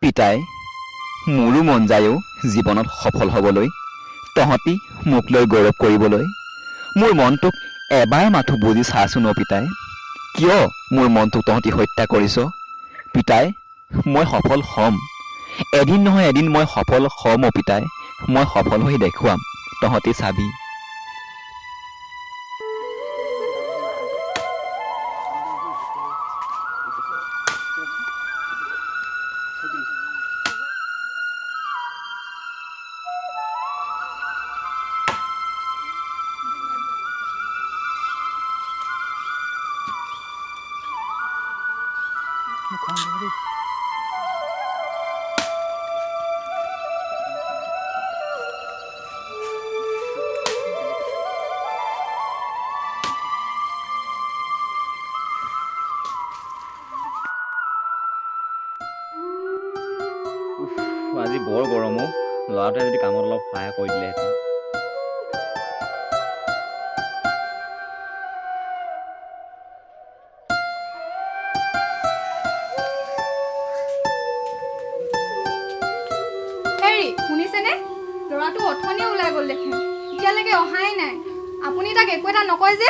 পিতাই মোৰো মন যায়ও জীৱনত সফল হ'বলৈ তহঁতি মোক লৈ গৌৰৱ কৰিবলৈ মোৰ মনটোক এবাৰ মাথো বুজি চাচোন পিতাই কিয় মোৰ মনটোক তহঁতি হত্যা কৰিছ পিতাই মই সফল হ'ম এদিন নহয় এদিন মই সফল হ'ম পিতাই মই সফল হৈ দেখুৱাম তহঁতি চাবি আজি বৰ গৰম ল'ৰাটোৱে যদি কামত অলপ সহায় কৰি দিলেহেঁতেন শুনিছেনে ল'ৰাটো অথনিয়ে ওলাই গ'ল দেখোন এতিয়ালৈকে অহাই নাই আপুনি তাক একো এটা নকয় যে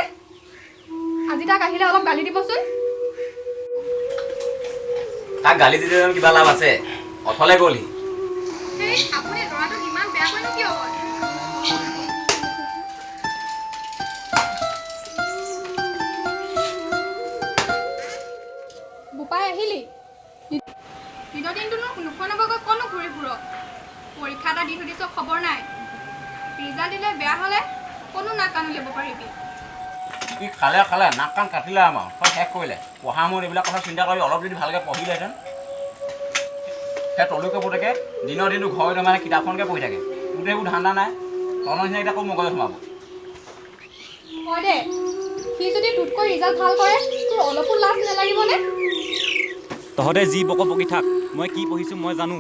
আজি তাক আহিলে অলপ গালি দিবচোন তাক গালি দিলে কিবা লাভ আছে অথলে গ'লহি আপুনি ল'ৰাটোক ইমান বেয়াকৈনো কিয় কয় বোপাই আহিলি দিনৰ দিনটোনো নোখোৱা নগৈ ক'তনো ঘূৰি ফুৰ পৰীক্ষা এটা দি থৈ দিছ খবৰ নাই ৰিজাল্ট দিলে বেয়া হ'লে কোনো নাক কাণ উলিয়াব পাৰিবি খালে নাক কাণ কাটিলে আমাৰ চব শেষ কৰিলে পঢ়া মোৰ এইবিলাক কথা চিন্তা কৰি অলপ যদি ভালকৈ পঢ়িলেহেঁতেন সেই তলুকে পুতেকে দিনৰ দিনটো ঘৰতে মানে কিতাপখনকে পঢ়ি থাকে তোৰ এইবোৰ ধান্দা নাই তলৰ নিচিনা এতিয়া আকৌ মগজত সোমাব হয় দে সি যদি তোতকৈ ৰিজাল্ট ভাল কৰে তোৰ অলপো লাজ নালাগিবনে তহঁতে যি বক বকি থাক মই কি পঢ়িছোঁ মই জানো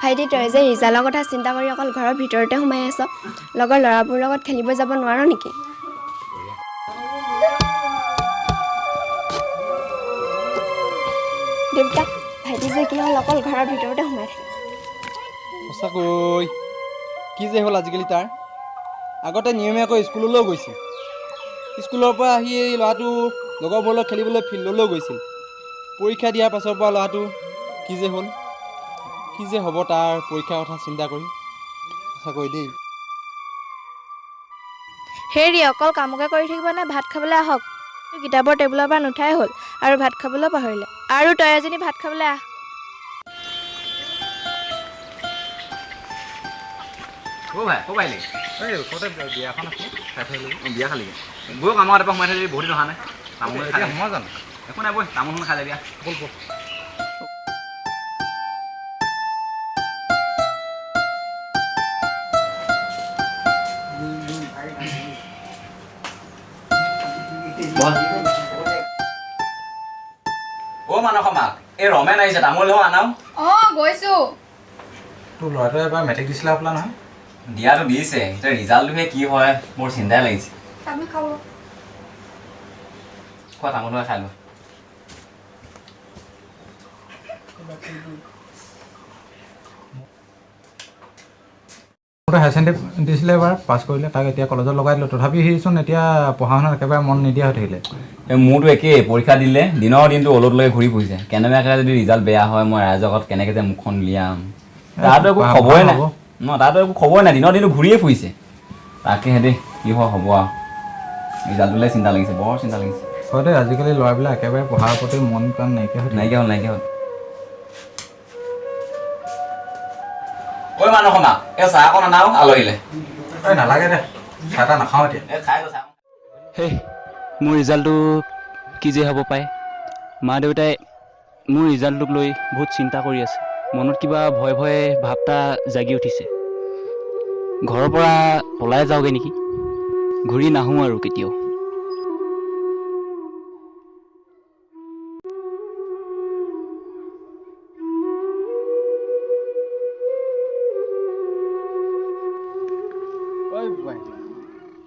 ভাইটি তই যে ৰিজাল্টৰ কথা চিন্তা কৰি অকল ঘৰৰ ভিতৰতে সোমাই আছ লগৰ ল'ৰাবোৰৰ লগত খেলিব যাব নোৱাৰ নেকি দেউতা ভাইটি যে কি হ'ল অকল ঘৰৰ ভিতৰতে সোমাই থাকে সঁচাকৈ কি যে হ'ল আজিকালি তাৰ আগতে নিয়মীয়াকৈ স্কুললৈও গৈছিল স্কুলৰ পৰা আহি এই ল'ৰাটো লগৰবোৰৰ লগত খেলিবলৈ ফিল্ডলৈও গৈছিল পৰীক্ষা দিয়াৰ পাছৰ পৰা ল'ৰাটো কি যে হ'ল কি যে হ'ব তাৰ পৰীক্ষাৰ কথা চিন্তা কৰি সঁচাকৈ দেই হেৰি অকল কামকে কৰি থাকিব নে ভাত খাবলৈ আহক কিতাপৰ টেবুলৰ পৰা নুঠাই হ'ল আৰু ভাত খাবলৈও পাহৰিলে আৰু তই এজনী ভাত খাবলৈ আহ ক'বাইলি এই ওচৰতে বিয়াখন আছে খাই থৈ বিয়া খালি বৈ কামত এবাৰ সোমাই থাকি বহুত দিন অহা নাই তামোল খাই সোমাই জানো একো নাই বৈ তামোলখন খাই যাবি ব'ল ব'ল মানস মাক এই ৰমেন আহিছে তামোল লওঁ আনাও গৈছোঁ তোৰ ল'ৰাটোৱে এবাৰ মেট্ৰিক দিছিলে হ'বলা নহয় দিয়াটো দিছে এতিয়া ৰিজাল্টটোহে কি হয় মোৰ চিন্তাই লাগিছে তামোল খাব খোৱা তামোল খাই লো হায়াৰ ছেকেণ্ডেৰী দিছিলে এবাৰ পাছ কৰিলে তাক এতিয়া কলেজত লগাই দিলোঁ তথাপি সিচোন এতিয়া পঢ়া শুনাত একেবাৰে মন নিদিয়া হৈ থাকিলে মোৰতো একেই পৰীক্ষা দিলে দিনৰ দিনটো অলতলৈকে ঘূৰি ফুৰিছে কেনেবাকৈ যদি ৰিজাল্ট বেয়া হয় মই ৰাইজৰ আগত কেনেকৈ যে মুখখন উলিয়াম তাৰতো একো খবৰে নাই তাৰতো একো খবৰে নাই দিনৰ দিনটো ঘূৰিয়ে ফুৰিছে তাকে সিহঁতে কি হয় হ'ব আৰু ৰিজাল্টটোলৈ চিন্তা লাগিছে বৰ চিন্তা লাগিছে হয় দেই আজিকালি ল'ৰাবিলাক একেবাৰে পঢ়াৰ প্ৰতি মন প্ৰাণ নাইকিয়া হ'ল ঐ মানস মাক এই চাহ অকণ আনাও আলহীলে নালাগে দে চাহ এটা নাখাওঁ এতিয়া খাই গৈ চাহ হেই মোৰ ৰিজাল্টটো কি যে হ'ব পাৰে মা দেউতাই মোৰ ৰিজাল্টটোক লৈ বহুত চিন্তা কৰি আছে মনত কিবা ভয় ভয় ভাৱ এটা জাগি উঠিছে ঘৰৰ পৰা পলাই যাওঁগৈ নেকি ঘূৰি নাহোঁ আৰু কেতিয়াও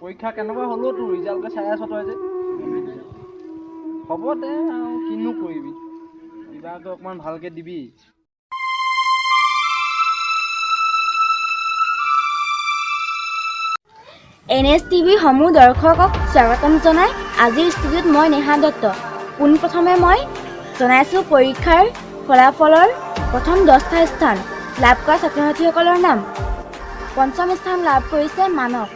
পৰীক্ষা কেনেকুৱা হ'লেও তোৰ ৰিজাল্টকে চাই আছ তই যে হ'ব দে আৰু কিনো কৰিবি কিবাটো অকণমান ভালকৈ দিবি NSTV সমূহ দৰ্শকক স্বাগতম জনাই আজিৰ ষ্টুডিঅ'ত মই নেহা দত্ত। পোনপ্ৰথমে মই জনাইছোঁ পৰীক্ষাৰ ফলাফলৰ প্ৰথম 10টা স্থান লাভ কৰা ছাত্ৰ ছাত্ৰীসকলৰ নাম। পঞ্চম স্থান লাভ কৰিছে মানৱ।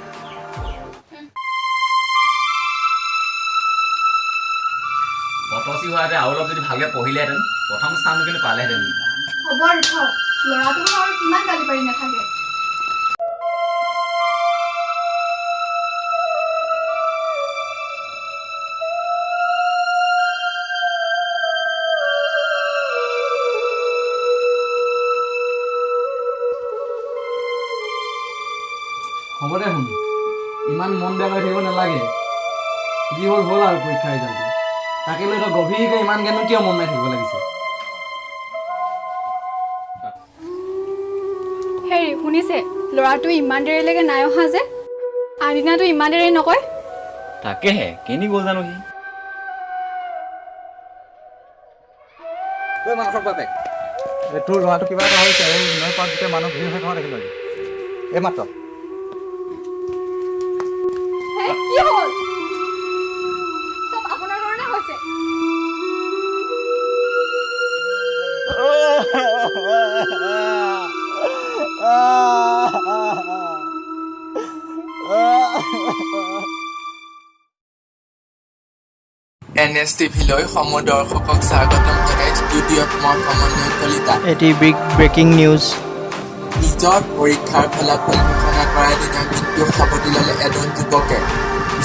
বতচি হোৱাতে আৰু অলপ যদি ভালকৈ পঢ়িলেহেঁতেন প্ৰথম স্থানটো কিন্তু পালেহেঁতেন। হ'ব আৰু থ ল'ৰাটোক আৰু কিমান গালি পাৰি নাথাকে। হ'ব দে শুন ইমান মন বেয়া কৰি থাকিব নালাগে যি হ'ল হ'ল আৰু পৰীক্ষা ৰিজাল্টটো তাকে লৈ তই গভীৰকৈ ইমানকেনো কিয় মন নাই থাকিব লাগিছে হেৰি শুনিছে ল'ৰাটো ইমান দেৰিলৈকে নাই অহা যে আগদিনাটো ইমান দেৰি নকয় তাকেহে কেনি গ'ল জানো সি তোৰ ল'ৰাটো কিবা এটা হৈছে এই নৈ পাৰত গোটেই মানুহ ভিৰ হৈ থকা দেখিলোঁ এই মাত্ৰ কি হ'ল চব আপোনাৰ কাৰণে হৈছে NSTV-লৈ সমূহ দৰ্শকক স্বাগতম জনাই ষ্টুডিঅ'ত মই সমন্বয় কলিতা। এটি ব্ৰেকিং নিউজ নিজৰ পৰীক্ষাৰ ফলাফল ঘোষণা কৰাৰ দিনা মৃত্যু সাৱটি ল'লে এজন যুৱকে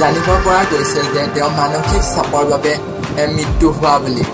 জানিব পৰা গৈছে যে তেওঁ মানসিক চাপৰ বাবে মৃত্যু হোৱা বুলি